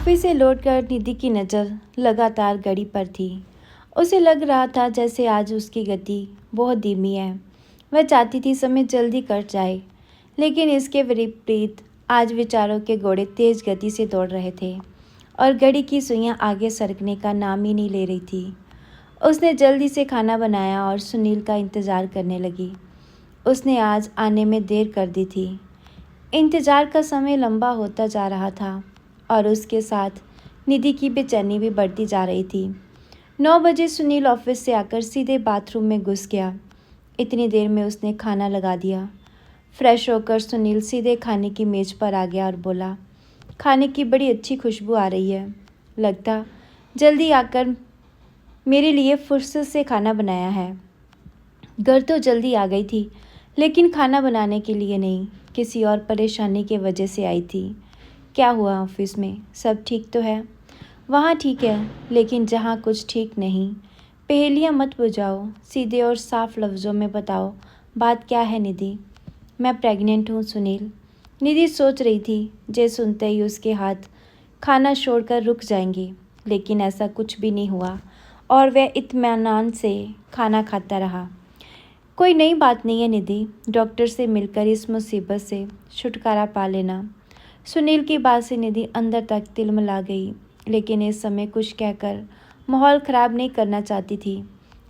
Office से लौटकर निधि की नज़र लगातार घड़ी पर थी। उसे लग रहा था जैसे आज उसकी गति बहुत धीमी है। वह चाहती थी समय जल्दी कट जाए, लेकिन इसके विपरीत आज विचारों के घोड़े तेज गति से दौड़ रहे थे और घड़ी की सुइयां आगे सरकने का नाम ही नहीं ले रही थी। उसने जल्दी से खाना बनाया और सुनील का इंतज़ार करने लगी। उसने आज आने में देर कर दी थी। इंतज़ार का समय लंबा होता जा रहा था और उसके साथ निधि की बेचैनी भी बढ़ती जा रही थी। 9 बजे सुनील ऑफिस से आकर सीधे बाथरूम में घुस गया। इतनी देर में उसने खाना लगा दिया। फ्रेश होकर सुनील सीधे खाने की मेज़ पर आ गया और बोला, खाने की बड़ी अच्छी खुशबू आ रही है। लगता जल्दी आकर मेरे लिए फुर्सत से खाना बनाया है। घर तो जल्दी आ गई थी, लेकिन खाना बनाने के लिए नहीं, किसी और परेशानी की वजह से आई थी। क्या हुआ ऑफिस में, सब ठीक तो है? वहाँ ठीक है, लेकिन जहाँ कुछ ठीक नहीं। पहेलियाँ मत बुझाओ, सीधे और साफ लफ्ज़ों में बताओ, बात क्या है निधि? मैं प्रेग्नेंट हूँ सुनील। निधि सोच रही थी, जे सुनते ही उसके हाथ खाना छोड़कर रुक जाएंगे, लेकिन ऐसा कुछ भी नहीं हुआ और वह इत्मीनान से खाना खाता रहा। कोई नई बात नहीं है निधि, डॉक्टर से मिलकर इस मुसीबत से छुटकारा पा लेना। सुनील की बात से निधि अंदर तक तिलमिला गई, लेकिन इस समय कुछ कहकर माहौल ख़राब नहीं करना चाहती थी।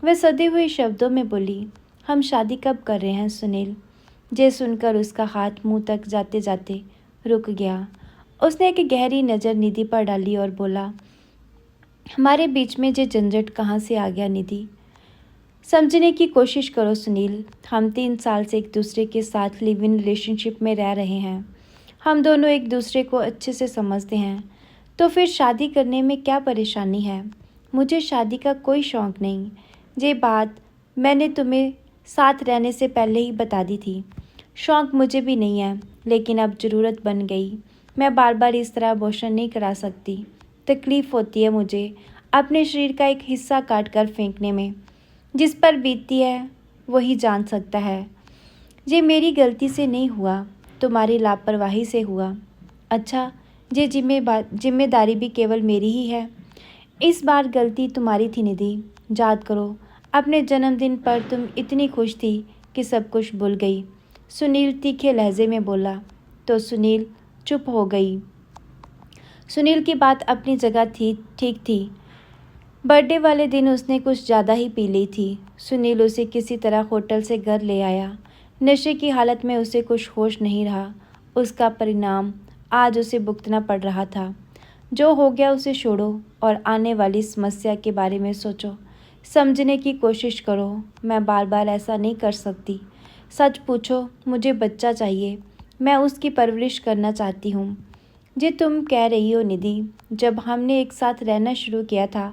वह सधे हुए शब्दों में बोली, हम शादी कब कर रहे हैं सुनील? जे सुनकर उसका हाथ मुंह तक जाते जाते रुक गया। उसने एक गहरी नज़र निधि पर डाली और बोला, हमारे बीच में ये झंझट कहाँ से आ गया निधि? समझने की कोशिश करो सुनील, हम 3 साल से एक दूसरे के साथ लिव इन रिलेशनशिप में रह रहे हैं। हम दोनों एक दूसरे को अच्छे से समझते हैं, तो फिर शादी करने में क्या परेशानी है? मुझे शादी का कोई शौक़ नहीं। ये बात मैंने तुम्हें साथ रहने से पहले ही बता दी थी। शौक़ मुझे भी नहीं है, लेकिन अब ज़रूरत बन गई। मैं बार बार इस तरह अबॉर्शन नहीं करा सकती। तकलीफ़ होती है मुझे अपने शरीर का एक हिस्सा काट कर फेंकने में। जिस पर बीतती है वही जान सकता है। ये मेरी गलती से नहीं हुआ, तुम्हारी लापरवाही से हुआ। अच्छा, ये जिम्मेदारी भी केवल मेरी ही है। इस बार गलती तुम्हारी थी निधि। याद करो, अपने जन्मदिन पर तुम इतनी खुश थी कि सब कुछ भूल गई। सुनील तीखे लहजे में बोला, तो सुनील चुप हो गई। सुनील की बात अपनी जगह थी, ठीक थी। बर्थडे वाले दिन उसने कुछ ज़्यादा ही पी ली थी। सुनील उसे किसी तरह होटल से घर ले आया। नशे की हालत में उसे कुछ होश नहीं रहा। उसका परिणाम आज उसे भुगतना पड़ रहा था। जो हो गया उसे छोड़ो और आने वाली समस्या के बारे में सोचो। समझने की कोशिश करो। मैं बार बार ऐसा नहीं कर सकती। सच पूछो, मुझे बच्चा चाहिए। मैं उसकी परवरिश करना चाहती हूँ। जी तुम कह रही हो निधि, जब हमने एक साथ रहना शुरू किया था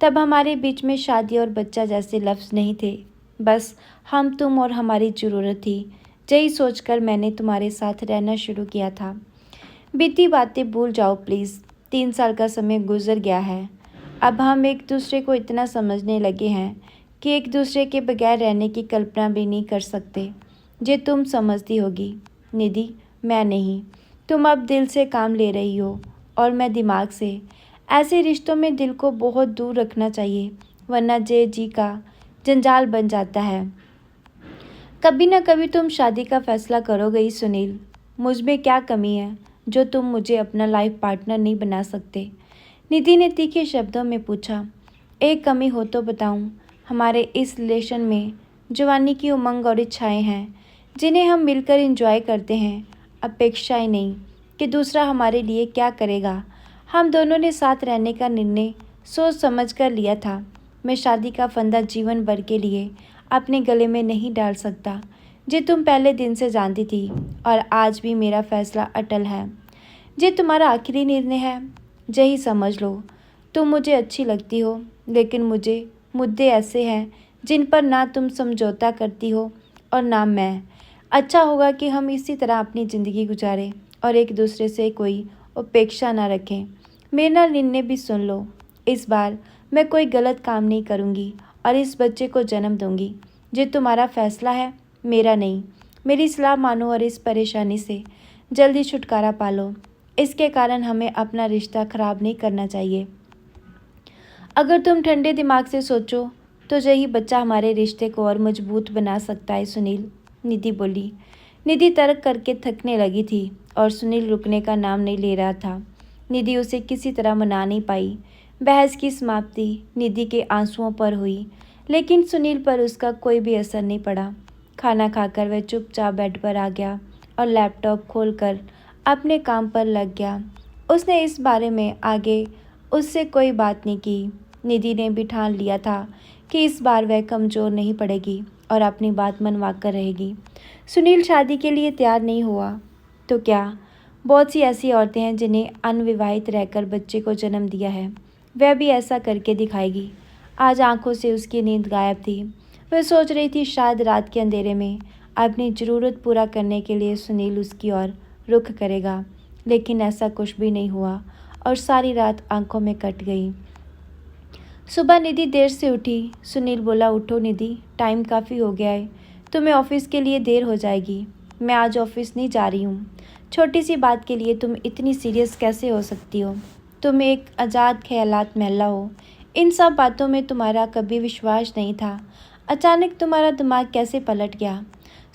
तब हमारे बीच में शादी और बच्चा जैसे लफ्ज़ नहीं थे। बस हम, तुम और हमारी ज़रूरत थी। यही सोचकर मैंने तुम्हारे साथ रहना शुरू किया था। बीती बातें भूल जाओ प्लीज़। 3 साल का समय गुजर गया है। अब हम एक दूसरे को इतना समझने लगे हैं कि एक दूसरे के बगैर रहने की कल्पना भी नहीं कर सकते। ये तुम समझती होगी निधि, मैं नहीं। तुम अब दिल से काम ले रही हो और मैं दिमाग से। ऐसे रिश्तों में दिल को बहुत दूर रखना चाहिए, वरना जी का जंजाल बन जाता है। कभी ना कभी तुम शादी का फैसला करोगे ही सुनील। मुझ में क्या कमी है जो तुम मुझे अपना लाइफ पार्टनर नहीं बना सकते? निधि ने तीखे शब्दों में पूछा। एक कमी हो तो बताऊं। हमारे इस रिलेशन में जवानी की उमंग और इच्छाएं हैं, जिन्हें हम मिलकर एंजॉय करते हैं। अपेक्षाएं नहीं कि दूसरा हमारे लिए क्या करेगा। हम दोनों ने साथ रहने का निर्णय सोच समझ कर लिया था। मैं शादी का फंदा जीवन भर के लिए अपने गले में नहीं डाल सकता। जे तुम पहले दिन से जानती थी और आज भी मेरा फैसला अटल है। जे तुम्हारा आखिरी निर्णय है, यही समझ लो। तुम मुझे अच्छी लगती हो, लेकिन मुझे मुद्दे ऐसे हैं जिन पर ना तुम समझौता करती हो और ना मैं। अच्छा होगा कि हम इसी तरह अपनी ज़िंदगी गुजारें और एक दूसरे से कोई अपेक्षा ना रखें। मेरा निर्णय भी सुन लो। इस बार मैं कोई गलत काम नहीं करूँगी और इस बच्चे को जन्म दूँगी। जो तुम्हारा फैसला है, मेरा नहीं। मेरी सलाह मानो और इस परेशानी से जल्दी छुटकारा पा लो। इसके कारण हमें अपना रिश्ता खराब नहीं करना चाहिए। अगर तुम ठंडे दिमाग से सोचो तो यही बच्चा हमारे रिश्ते को और मजबूत बना सकता है सुनील, निधि बोली। निधि तर्क करके थकने लगी थी और सुनील रुकने का नाम नहीं ले रहा था। निधि उसे किसी तरह मना नहीं पाई। बहस की समाप्ति निधि के आंसुओं पर हुई, लेकिन सुनील पर उसका कोई भी असर नहीं पड़ा। खाना खाकर वह चुपचाप बेड पर आ गया और लैपटॉप खोलकर अपने काम पर लग गया। उसने इस बारे में आगे उससे कोई बात नहीं की। निधि ने भी ठान लिया था कि इस बार वह कमज़ोर नहीं पड़ेगी और अपनी बात मनवा कर रहेगी। सुनील शादी के लिए तैयार नहीं हुआ तो क्या, बहुत सी ऐसी औरतें हैं जिन्हें अनविवाहित रहकर बच्चे को जन्म दिया है। वह भी ऐसा करके दिखाएगी। आज आंखों से उसकी नींद गायब थी। वह सोच रही थी शायद रात के अंधेरे में अपनी ज़रूरत पूरा करने के लिए सुनील उसकी ओर रुख करेगा, लेकिन ऐसा कुछ भी नहीं हुआ और सारी रात आंखों में कट गई। सुबह निधि देर से उठी। सुनील बोला, उठो निधि, टाइम काफ़ी हो गया है, तुम्हें ऑफिस के लिए देर हो जाएगी। मैं आज ऑफिस नहीं जा रही हूँ। छोटी सी बात के लिए तुम इतनी सीरियस कैसे हो सकती हो? तुम एक आज़ाद ख्यालात महिला हो। इन सब बातों में तुम्हारा कभी विश्वास नहीं था। अचानक तुम्हारा दिमाग कैसे पलट गया?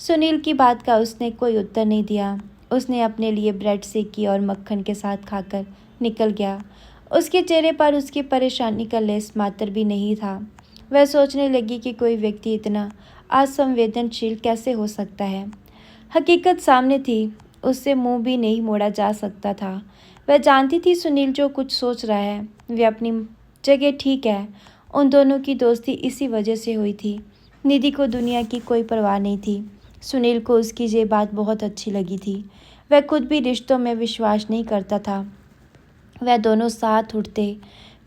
सुनील की बात का उसने कोई उत्तर नहीं दिया। उसने अपने लिए ब्रेड सेकी और मक्खन के साथ खाकर निकल गया। उसके चेहरे पर उसकी परेशानी का लेस मात्र भी नहीं था। वह सोचने लगी कि कोई व्यक्ति इतना असंवेदनशील कैसे हो सकता है। हकीकत सामने थी, उससे मुंह भी नहीं मोड़ा जा सकता था। वह जानती थी सुनील जो कुछ सोच रहा है वह अपनी जगह ठीक है। उन दोनों की दोस्ती इसी वजह से हुई थी। निधि को दुनिया की कोई परवाह नहीं थी। सुनील को उसकी ये बात बहुत अच्छी लगी थी। वह खुद भी रिश्तों में विश्वास नहीं करता था। वह दोनों साथ उठते,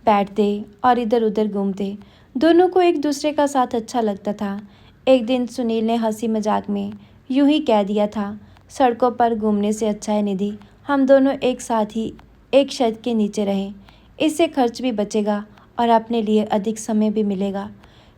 बैठते और इधर उधर घूमते। दोनों को एक दूसरे का साथ अच्छा लगता था। एक दिन सुनील ने हंसी मजाक में यूं ही कह दिया था, सड़कों पर घूमने से अच्छा है निधि, हम दोनों एक साथ ही एक छत के नीचे रहें। इससे खर्च भी बचेगा और अपने लिए अधिक समय भी मिलेगा।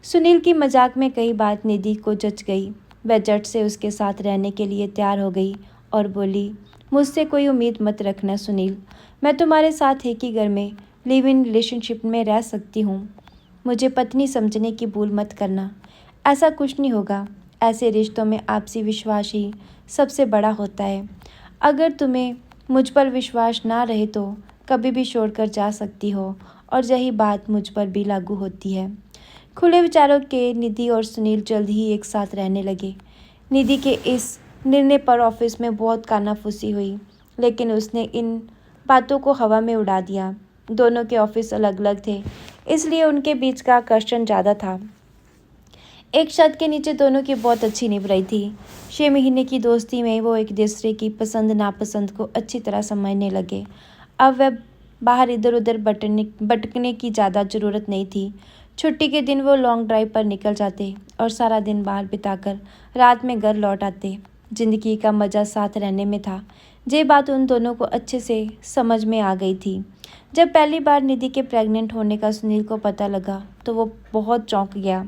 सुनील की मजाक में कई बात निधि को जच गई। वह झट से उसके साथ रहने के लिए तैयार हो गई और बोली, मुझसे कोई उम्मीद मत रखना सुनील, मैं तुम्हारे साथ एक ही घर में लिव इन रिलेशनशिप में रह सकती हूँ। मुझे पत्नी समझने की भूल मत करना। ऐसा कुछ नहीं होगा। ऐसे रिश्तों में आपसी विश्वास ही सबसे बड़ा होता है। अगर तुम्हें मुझ पर विश्वास ना रहे तो कभी भी छोड़कर जा सकती हो और यही बात मुझ पर भी लागू होती है। खुले विचारों के निधि और सुनील जल्द ही एक साथ रहने लगे। निधि के इस निर्णय पर ऑफिस में बहुत कानाफूसी हुई, लेकिन उसने इन बातों को हवा में उड़ा दिया। दोनों के ऑफिस अलग अलग थे, इसलिए उनके बीच का आकर्षण ज़्यादा था। एक छत के नीचे दोनों की बहुत अच्छी निभ रही थी। 6 महीने की दोस्ती में वो एक दूसरे की पसंद नापसंद को अच्छी तरह समझने लगे। अब वह बाहर इधर उधर भटकने की ज़्यादा ज़रूरत नहीं थी। छुट्टी के दिन वो लॉन्ग ड्राइव पर निकल जाते और सारा दिन बाहर बिताकर रात में घर लौट आते। जिंदगी का मज़ा साथ रहने में था। ये बात उन दोनों को अच्छे से समझ में आ गई थी। जब पहली बार निधि के प्रेग्नेंट होने का सुनील को पता लगा तो वो बहुत चौंक गया।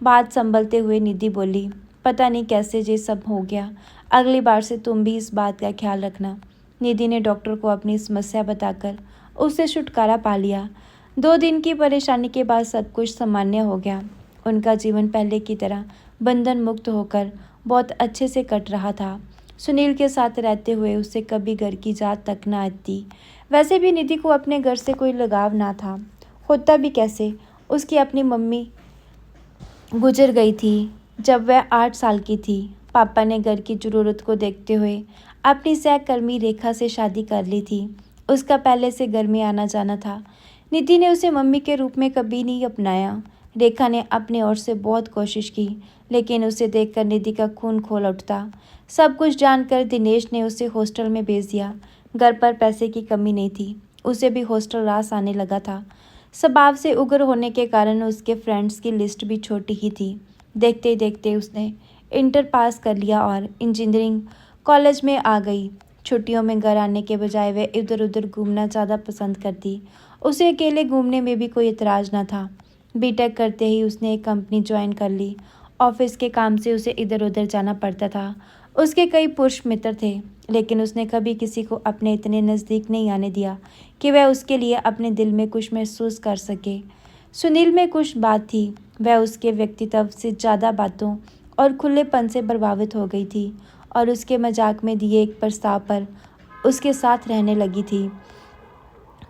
बात संभलते हुए निधि बोली, पता नहीं कैसे ये सब हो गया, अगली बार से तुम भी इस बात का ख्याल रखना। निधि ने डॉक्टर को अपनी समस्या बताकर उससे छुटकारा पा लिया। 2 दिन की परेशानी के बाद सब कुछ सामान्य हो गया। उनका जीवन पहले की तरह बंधन मुक्त होकर बहुत अच्छे से कट रहा था। सुनील के साथ रहते हुए उसे कभी घर की याद तक न आती। वैसे भी निधि को अपने घर से कोई लगाव ना था। होता भी कैसे, उसकी अपनी मम्मी गुजर गई थी जब वह 8 साल की थी। पापा ने घर की ज़रूरत को देखते हुए अपनी सहकर्मी रेखा से शादी कर ली थी। उसका पहले से घर में आना जाना था। निधि ने उसे मम्मी के रूप में कभी नहीं अपनाया। रेखा ने अपने ओर से बहुत कोशिश की, लेकिन उसे देखकर निधि का खून खौल उठता। सब कुछ जानकर दिनेश ने उसे हॉस्टल में भेज दिया। घर पर पैसे की कमी नहीं थी, उसे भी हॉस्टल रास आने लगा था। स्वभाव से उग्र होने के कारण उसके फ्रेंड्स की लिस्ट भी छोटी ही थी। देखते ही देखते उसने इंटर पास कर लिया और इंजीनियरिंग कॉलेज में आ गई। छुट्टियों में घर आने के बजाय वह इधर उधर घूमना ज़्यादा पसंद करती। उसे अकेले घूमने में भी कोई इतराज़ न था। बीटेक करते ही उसने एक कंपनी ज्वाइन कर ली। ऑफिस के काम से उसे इधर उधर जाना पड़ता था। उसके कई पुरुष मित्र थे, लेकिन उसने कभी किसी को अपने इतने नज़दीक नहीं आने दिया कि वह उसके लिए अपने दिल में कुछ महसूस कर सके। सुनील में कुछ बात थी, वह उसके व्यक्तित्व से ज़्यादा बातों और खुलेपन से प्रभावित हो गई थी और उसके मजाक में दिए एक प्रस्ताव पर उसके साथ रहने लगी थी।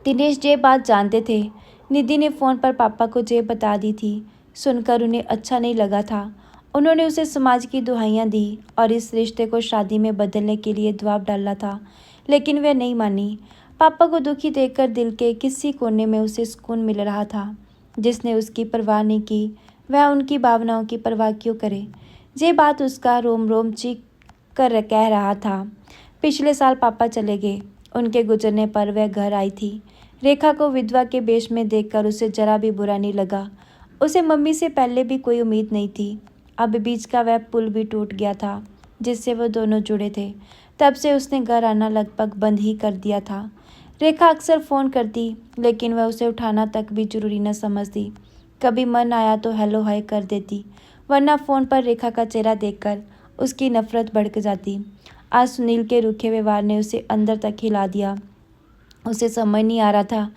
दिनेश ये बात जानते थे। निधि ने फ़ोन पर पापा को ये बता दी थी। सुनकर उन्हें अच्छा नहीं लगा था। उन्होंने उसे समाज की दुहाइयाँ दी और इस रिश्ते को शादी में बदलने के लिए दबाव डाला था, लेकिन वह नहीं मानी। पापा को दुखी देखकर दिल के किसी कोने में उसे सुकून मिल रहा था। जिसने उसकी परवाह नहीं की, वह उनकी भावनाओं की परवाह क्यों करे। ये बात उसका रोम रोम चीख कर कह रहा था। पिछले साल पापा चले गए। उनके गुजरने पर वह घर आई थी। रेखा को विधवा के वेश में देखकर उसे जरा भी बुरा नहीं लगा। उसे मम्मी से पहले भी कोई उम्मीद नहीं थी। अब बीच का वह पुल भी टूट गया था जिससे वो दोनों जुड़े थे। तब से उसने घर आना लगभग बंद ही कर दिया था। रेखा अक्सर फ़ोन करती, लेकिन वह उसे उठाना तक भी जरूरी न समझती। कभी मन आया तो हेलो हाय कर देती, वरना फ़ोन पर रेखा का चेहरा देखकर उसकी नफरत बढ़ जाती। आज सुनील के रूखे व्यवहार ने उसे अंदर तक हिला दिया। उसे समझ नहीं आ रहा था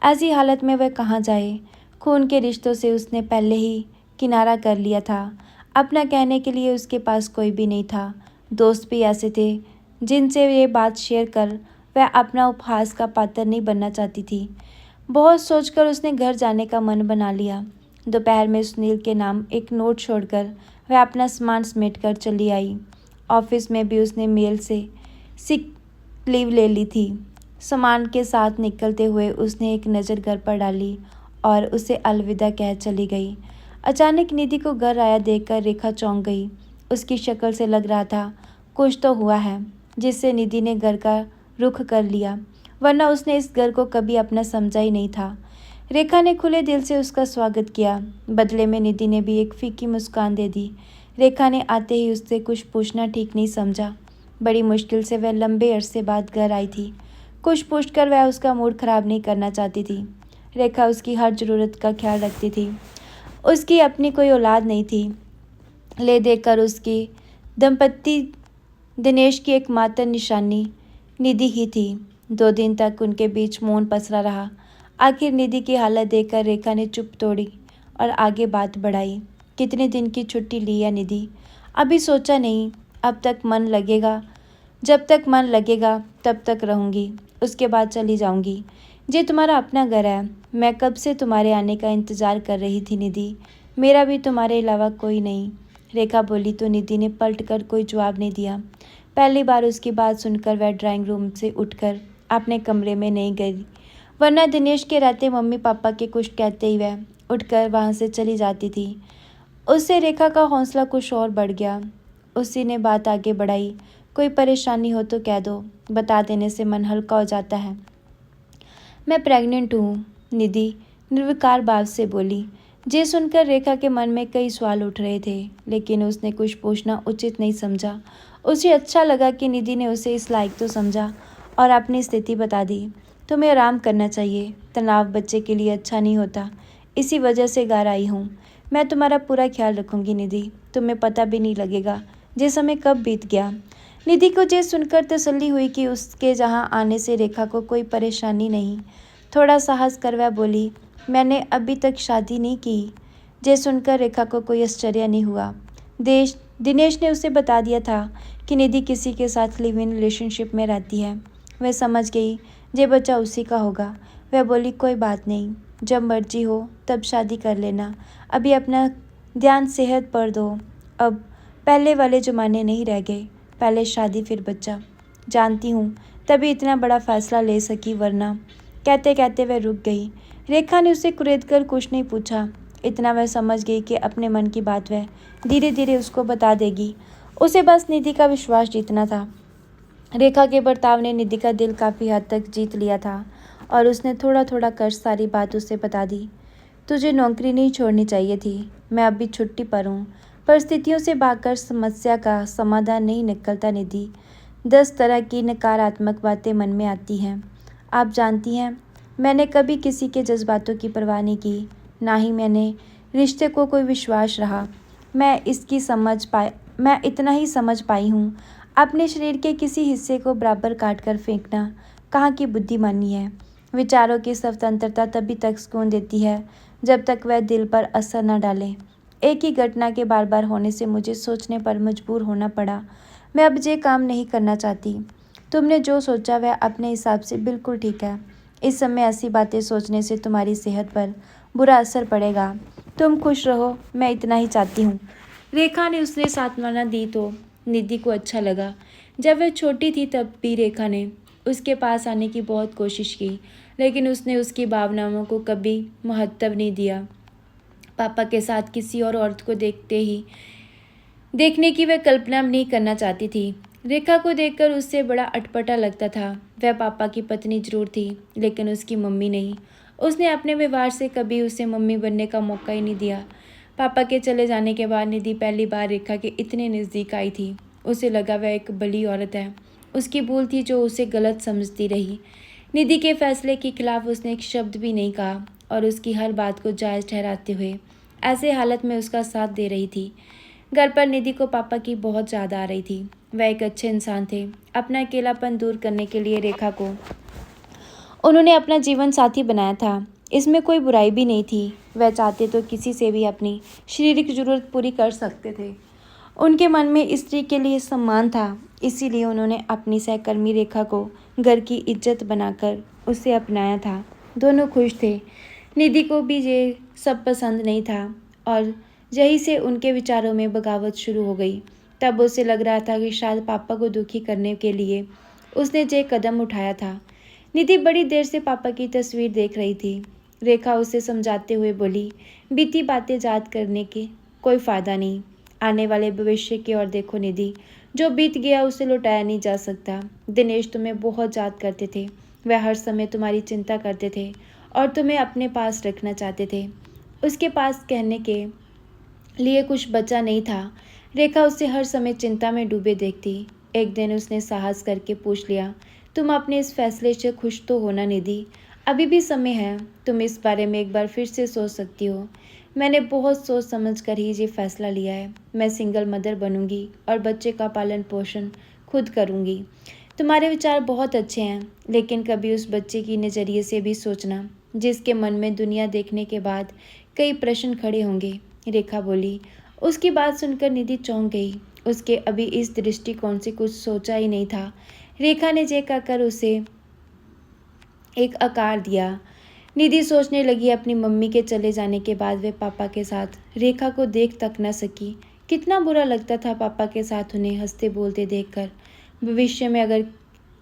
ऐसी हालत में वह कहाँ जाए। खून के रिश्तों से उसने पहले ही किनारा कर लिया था। अपना कहने के लिए उसके पास कोई भी नहीं था। दोस्त भी ऐसे थे जिनसे ये बात शेयर कर वह अपना उपहास का पात्र नहीं बनना चाहती थी। बहुत सोचकर उसने घर जाने का मन बना लिया। दोपहर में सुनील के नाम एक नोट छोड़कर वह अपना सामान समेट कर चली आई। ऑफिस में भी उसने मेल से सिक लीव ले ली थी। सामान के साथ निकलते हुए उसने एक नज़र घर पर डाली और उसे अलविदा कह चली गई। अचानक निधि को घर आया देखकर रेखा चौंक गई। उसकी शक्ल से लग रहा था कुछ तो हुआ है, जिससे निधि ने घर का रुख कर लिया, वरना उसने इस घर को कभी अपना समझा ही नहीं था। रेखा ने खुले दिल से उसका स्वागत किया। बदले में निधि ने भी एक फीकी मुस्कान दे दी। रेखा ने आते ही उससे कुछ पूछना ठीक नहीं समझा। बड़ी मुश्किल से वह लंबे अरसे बाद घर आई थी। कुछ पूछकर वह उसका मूड खराब नहीं करना चाहती थी। रेखा उसकी हर ज़रूरत का ख्याल रखती थी। उसकी अपनी कोई औलाद नहीं थी। ले देकर उसकी दंपत्ति दिनेश की एकमात्र निशानी निधि ही थी। 2 दिन तक उनके बीच मौन पसरा रहा। आखिर निधि की हालत देखकर रेखा ने चुप तोड़ी और आगे बात बढ़ाई। कितने दिन की छुट्टी ली है निधि? अभी सोचा नहीं, अब तक मन लगेगा जब तक मन लगेगा तब तक रहूँगी, उसके बाद चली जाऊँगी। ये तुम्हारा अपना घर है। मैं कब से तुम्हारे आने का इंतज़ार कर रही थी निधि। मेरा भी तुम्हारे अलावा कोई नहीं। रेखा बोली तो निधि ने पलट कर कोई जवाब नहीं दिया। पहली बार उसकी बात सुनकर वह ड्राइंग रूम से उठकर अपने कमरे में नहीं गई, वरना दिनेश के रहते मम्मी पापा के कुछ कहते ही वह उठकर वहाँ से चली जाती थी। उससे रेखा का हौसला कुछ और बढ़ गया। उसी ने बात आगे बढ़ाई। कोई परेशानी हो तो कह दो, बता देने से मन हल्का हो जाता है। मैं प्रेग्नेंट हूँ, निधि निर्विकार भाव से बोली। ये सुनकर रेखा के मन में कई सवाल उठ रहे थे, लेकिन उसने कुछ पूछना उचित नहीं समझा। उसे अच्छा लगा कि निधि ने उसे इस लायक तो समझा और अपनी स्थिति बता दी। तुम्हें आराम करना चाहिए, तनाव बच्चे के लिए अच्छा नहीं होता, इसी वजह से घर आई हूँ। मैं तुम्हारा पूरा ख्याल रखूँगी निधि, तुम्हें पता भी नहीं लगेगा ये समय कब बीत गया। निधि को ये सुनकर तसल्ली हुई कि उसके जहाँ आने से रेखा को कोई परेशानी नहीं। थोड़ा साहस कर वह बोली, मैंने अभी तक शादी नहीं की। ये सुनकर रेखा को कोई आश्चर्य नहीं हुआ। दिनेश ने उसे बता दिया था कि निधि किसी के साथ लिव इन रिलेशनशिप में रहती है। वह समझ गई ये बच्चा उसी का होगा। वह बोली, कोई बात नहीं, जब मर्जी हो तब शादी कर लेना। अभी अपना ध्यान सेहत पर दो। अब पहले वाले ज़माने नहीं रह गए, पहले शादी फिर बच्चा। जानती हूँ तभी इतना बड़ा फैसला ले सकी, वरना। कहते कहते वह रुक गई। रेखा ने उसे कुरेद कर कुछ नहीं पूछा। इतना वह समझ गई कि अपने मन की बात वह धीरे धीरे उसको बता देगी। उसे बस निधि का विश्वास जीतना था। रेखा के बर्ताव ने निधि का दिल काफ़ी हद तक जीत लिया था और उसने थोड़ा थोड़ा कर सारी बात उसे बता दी। तुझे नौकरी नहीं छोड़नी चाहिए थी। मैं अभी छुट्टी पर हूँ। परिस्थितियों से भागकर समस्या का समाधान नहीं निकलता निधि। 10 तरह की नकारात्मक बातें मन में आती हैं। आप जानती हैं, मैंने कभी किसी के जज्बातों की परवाह नहीं की, ना ही मैंने रिश्ते को कोई विश्वास रहा। मैं इतना ही समझ पाई हूँ। अपने शरीर के किसी हिस्से को बराबर काट कर फेंकना कहाँ की बुद्धिमानी है। विचारों की स्वतंत्रता तभी तक सुकून देती है जब तक वह दिल पर असर न डाले। एक ही घटना के बार बार होने से मुझे सोचने पर मजबूर होना पड़ा। मैं अब ये काम नहीं करना चाहती। तुमने जो सोचा वह अपने हिसाब से बिल्कुल ठीक है। इस समय ऐसी बातें सोचने से तुम्हारी सेहत पर बुरा असर पड़ेगा। तुम खुश रहो, मैं इतना ही चाहती हूँ। रेखा ने उसने सांत्वना दी तो निधि को अच्छा लगा। जब वह छोटी थी तब भी रेखा ने उसके पास आने की बहुत कोशिश की, लेकिन उसने उसकी भावनाओं को कभी महत्व नहीं दिया। पापा के साथ किसी और औरत को देखने की वह कल्पना नहीं करना चाहती थी। रेखा को देखकर उससे बड़ा अटपटा लगता था। वह पापा की पत्नी जरूर थी, लेकिन उसकी मम्मी नहीं। उसने अपने व्यवहार से कभी उसे मम्मी बनने का मौका ही नहीं दिया। पापा के चले जाने के बाद निधि पहली बार रेखा के इतने नज़दीक आई थी। उसे लगा वह एक बड़ी औरत है। उसकी भूल थी जो उसे गलत समझती रही। निधि के फैसले के खिलाफ उसने एक शब्द भी नहीं कहा और उसकी हर बात को जायज़ ठहराते हुए ऐसे हालत में उसका साथ दे रही थी। घर पर निधि को पापा की बहुत याद आ रही थी। वह एक अच्छे इंसान थे। अपना अकेलापन दूर करने के लिए रेखा को उन्होंने अपना जीवन साथी बनाया था। इसमें कोई बुराई भी नहीं थी। वह चाहते तो किसी से भी अपनी शारीरिक जरूरत पूरी कर सकते थे। उनके मन में स्त्री के लिए सम्मान था, इसीलिए उन्होंने अपनी सहकर्मी रेखा को घर की इज्जत बनाकर उसे अपनाया था। दोनों खुश थे। निधि को भी ये सब पसंद नहीं था और यहीं से उनके विचारों में बगावत शुरू हो गई। तब उसे लग रहा था कि शायद पापा को दुखी करने के लिए उसने ये कदम उठाया था। निधि बड़ी देर से पापा की तस्वीर देख रही थी। रेखा उसे समझाते हुए बोली, बीती बातें याद करने के कोई फ़ायदा नहीं। आने वाले भविष्य की ओर देखो निधि। जो बीत गया उसे लौटाया नहीं जा सकता। दिनेश तुम्हें बहुत याद करते थे। वह हर समय तुम्हारी चिंता करते थे और तुम्हें अपने पास रखना चाहते थे। उसके पास कहने के लिए कुछ बचा नहीं था। रेखा उसे हर समय चिंता में डूबे देखती। एक दिन उसने साहस करके पूछ लिया, तुम अपने इस फैसले से खुश तो होना निधि? अभी भी समय है। तुम इस बारे में एक बार फिर से सोच सकती हो। मैंने बहुत सोच समझ कर ही ये फैसला लिया है। मैं सिंगल मदर बनूंगी और बच्चे का पालन पोषण खुद करूंगी। तुम्हारे विचार बहुत अच्छे हैं, लेकिन कभी उस बच्चे की नज़रिए से भी सोचना जिसके मन में दुनिया देखने के बाद कई प्रश्न खड़े होंगे। रेखा बोली। उसकी बात सुनकर निधि चौंक गई। उसके अभी इस दृष्टिकोण से कुछ सोचा ही नहीं था। रेखा ने ये कहकर उसे एक आकार दिया। निधि सोचने लगी, अपनी मम्मी के चले जाने के बाद वे पापा के साथ रेखा को देख तक न सकी। कितना बुरा लगता था पापा के साथ उन्हें हंसते बोलते देखकर। भविष्य में अगर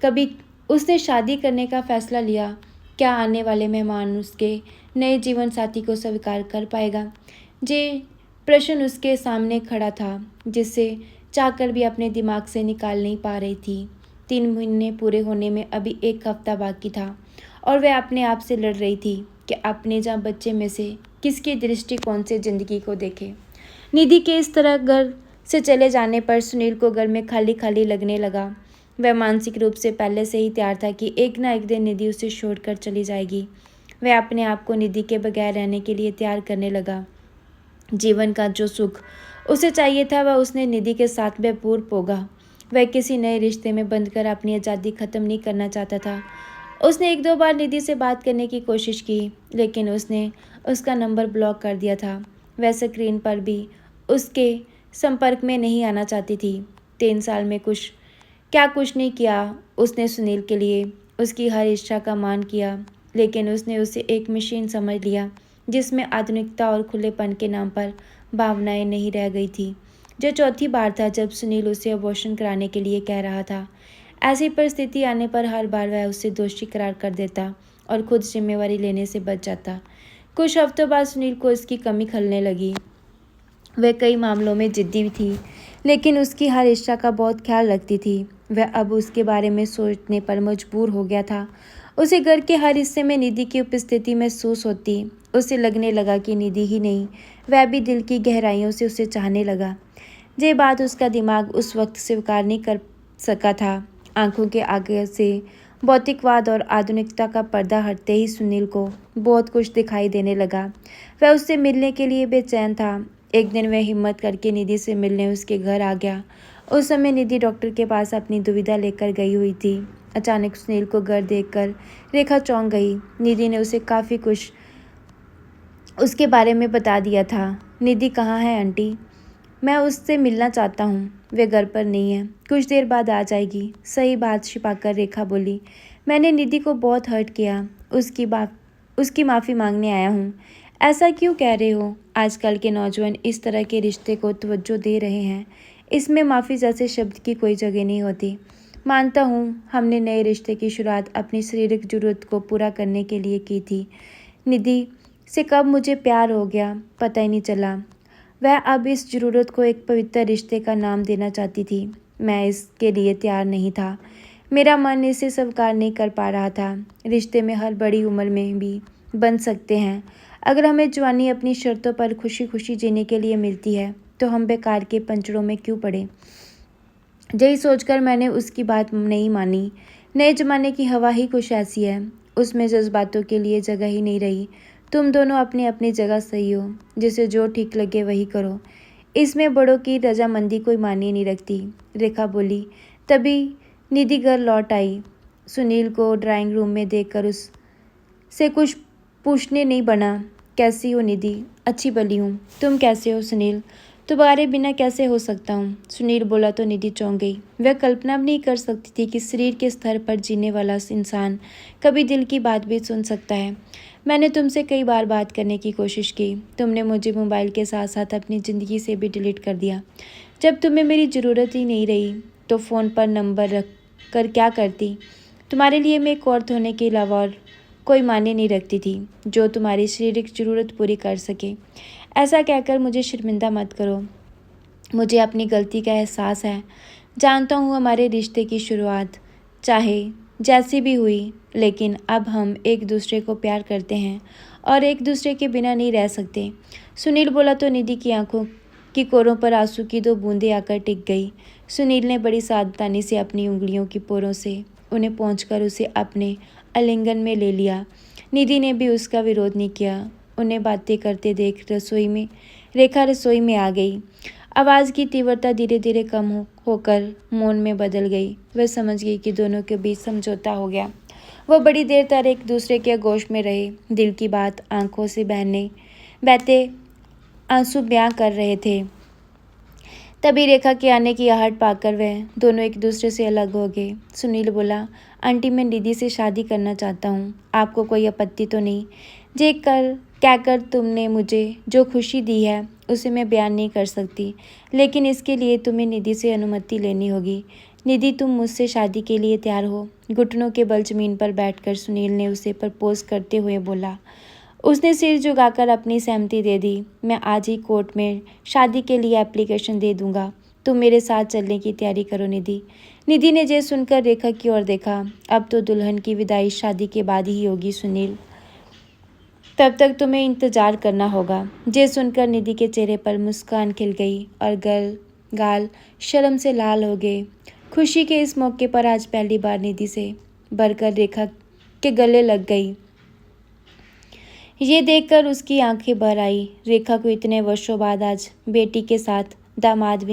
कभी उसने शादी करने का फैसला लिया, क्या आने वाले मेहमान उसके नए जीवन साथी को स्वीकार कर पाएगा? ये प्रश्न उसके सामने खड़ा था, जिसे चाहकर भी अपने दिमाग से निकाल नहीं पा रही थी। 3 महीने पूरे होने में अभी 1 हफ्ता बाकी था और वह अपने आप से लड़ रही थी कि अपने जहाँ बच्चे में से किसके दृष्टिकोण से ज़िंदगी को देखे। निधि के इस तरह घर से चले जाने पर सुनील को घर में खाली खाली लगने लगा। वह मानसिक रूप से पहले से ही तैयार था कि एक ना एक दिन निधि उसे छोड़कर चली जाएगी। वह अपने आप को निधि के बगैर रहने के लिए तैयार करने लगा। जीवन का जो सुख उसे चाहिए था वह उसने निधि के साथ भरपूर भोगा। वह किसी नए रिश्ते में बंधकर अपनी आज़ादी ख़त्म नहीं करना चाहता था। उसने 1-2 बार निधि से बात करने की कोशिश की, लेकिन उसने उसका नंबर ब्लॉक कर दिया था। वह स्क्रीन पर भी उसके संपर्क में नहीं आना चाहती थी। 3 साल में कुछ नहीं किया उसने सुनील के लिए। उसकी हर इच्छा का मान किया, लेकिन उसने उसे एक मशीन समझ लिया जिसमें आधुनिकता और खुलेपन के नाम पर भावनाएं नहीं रह गई थी। जो चौथी बार था जब सुनील उसे अबॉर्शन कराने के लिए कह रहा था। ऐसी परिस्थिति आने पर हर बार वह उसे दोषी करार कर देता और खुद जिम्मेवारी लेने से बच जाता। कुछ हफ्तों बाद सुनील को इसकी कमी खलने लगी। वह कई मामलों में जिद्दी थी, लेकिन उसकी हर इच्छा का बहुत ख्याल रखती थी। वह अब उसके बारे में सोचने पर मजबूर हो गया था। उसे घर के हर हिस्से में निधि की उपस्थिति महसूस होती। उसे लगने लगा कि निधि ही नहीं, वह भी दिल की गहराइयों से उसे चाहने लगा। ये बात उसका दिमाग उस वक्त स्वीकार नहीं कर सका था। आंखों के आगे से भौतिकवाद और आधुनिकता का पर्दा हटते ही सुनील को बहुत कुछ दिखाई देने लगा। वह उससे मिलने के लिए बेचैन था। एक दिन वह हिम्मत करके निधि से मिलने उसके घर आ गया। उस समय निधि डॉक्टर के पास अपनी दुविधा लेकर गई हुई थी। अचानक सुनील को घर देखकर रेखा चौंक गई। निधि ने उसे काफ़ी कुछ उसके बारे में बता दिया था। निधि कहाँ है आंटी? मैं उससे मिलना चाहता हूँ। वे घर पर नहीं है, कुछ देर बाद आ जाएगी। सही बात छिपाकर रेखा बोली। मैंने निधि को बहुत हर्ट किया, उसकी माफ़ी मांगने आया हूँ। ऐसा क्यों कह रहे हो? आजकल के नौजवान इस तरह के रिश्ते को तवज्जो दे रहे हैं, इसमें माफ़ी जैसे शब्द की कोई जगह नहीं होती। मानता हूँ हमने नए रिश्ते की शुरुआत अपनी शारीरिक जरूरत को पूरा करने के लिए की थी। निधि से कब मुझे प्यार हो गया पता ही नहीं चला। वह अब इस ज़रूरत को एक पवित्र रिश्ते का नाम देना चाहती थी। मैं इसके लिए तैयार नहीं था। मेरा मन इसे स्वीकार नहीं कर पा रहा था। रिश्ते में हर बड़ी उम्र में भी बन सकते हैं। अगर हमें जवानी अपनी शर्तों पर खुशी खुशी जीने के लिए मिलती है तो हम बेकार के पंचड़ों में क्यों पड़े? यही सोचकर मैंने उसकी बात नहीं मानी। नए जमाने की हवा ही कुछ ऐसी है, उसमें जज्बातों के लिए जगह ही नहीं रही। तुम दोनों अपनी अपनी जगह सही हो, जिसे जो ठीक लगे वही करो। इसमें बड़ों की रजामंदी कोई मायने नहीं रखती, रेखा बोली। तभी निधि घर लौट आई। सुनील को ड्राइंग रूम में देखकर उससे कुछ पूछने नहीं बना। कैसी हो निधि? अच्छी भली हूँ, तुम कैसे हो सुनील? तुम्हारे बिना कैसे हो सकता हूँ? सुनील बोला तो निधि चौंक गई। वह कल्पना भी नहीं कर सकती थी कि शरीर के स्तर पर जीने वाला इंसान कभी दिल की बात भी सुन सकता है। मैंने तुमसे कई बार बात करने की कोशिश की, तुमने मुझे मोबाइल के साथ साथ अपनी ज़िंदगी से भी डिलीट कर दिया। जब तुम्हें मेरी ज़रूरत ही नहीं रही तो फ़ोन पर नंबर रख कर क्या करती? तुम्हारे लिए मैं एक औरत होने के अलावा और कोई मायने नहीं रखती थी जो तुम्हारी शारीरिक ज़रूरत पूरी कर सके। ऐसा कहकर मुझे शर्मिंदा मत करो। मुझे अपनी गलती का एहसास है। जानता हूँ हमारे रिश्ते की शुरुआत चाहे जैसी भी हुई, लेकिन अब हम एक दूसरे को प्यार करते हैं और एक दूसरे के बिना नहीं रह सकते। सुनील बोला तो निधि की आंखों की कोरों पर आंसू की 2 बूंदें आकर टिक गई। सुनील ने बड़ी सावधानी से अपनी उंगलियों की पोरों से उन्हें पोंछकर उसे अपने आलिंगन में ले लिया। निधि ने भी उसका विरोध नहीं किया। उन्हें बातें करते देख रेखा रसोई में आ गई। आवाज़ की तीव्रता धीरे धीरे कम होकर मौन में बदल गई। वह समझ गई कि दोनों के बीच समझौता हो गया। वो बड़ी देर तक एक दूसरे के गोश में रहे। दिल की बात आंखों से बहते आंसू बयां कर रहे थे। तभी रेखा के आने की आहट पाकर वह दोनों एक दूसरे से अलग हो गए। सुनील बोला, आंटी मैं निधि से शादी करना चाहता हूँ, आपको कोई आपत्ति तो नहीं? कहकर तुमने मुझे जो खुशी दी है उसे मैं बयान नहीं कर सकती, लेकिन इसके लिए तुम्हें निधि से अनुमति लेनी होगी। निधि तुम मुझसे शादी के लिए तैयार हो? घुटनों के बल जमीन पर बैठकर सुनील ने उसे प्रपोज करते हुए बोला। उसने सिर झुकाकर अपनी सहमति दे दी। मैं आज ही कोर्ट में शादी के लिए एप्लीकेशन दे दूंगा। तुम मेरे साथ चलने की तैयारी करो निधि। निधि ने ये सुनकर रेखा की ओर देखा। अब तो दुल्हन की विदाई शादी के बाद ही होगी सुनील, तब तक तुम्हें इंतजार करना होगा। ये सुनकर निधि के चेहरे पर मुस्कान खिल गई और गाल शर्म से लाल हो गए। खुशी के इस मौके पर आज पहली बार निधि से बढ़कर रेखा के गले लग गई। ये देखकर उसकी आंखें भर आई। रेखा को इतने वर्षों बाद आज बेटी के साथ दामाद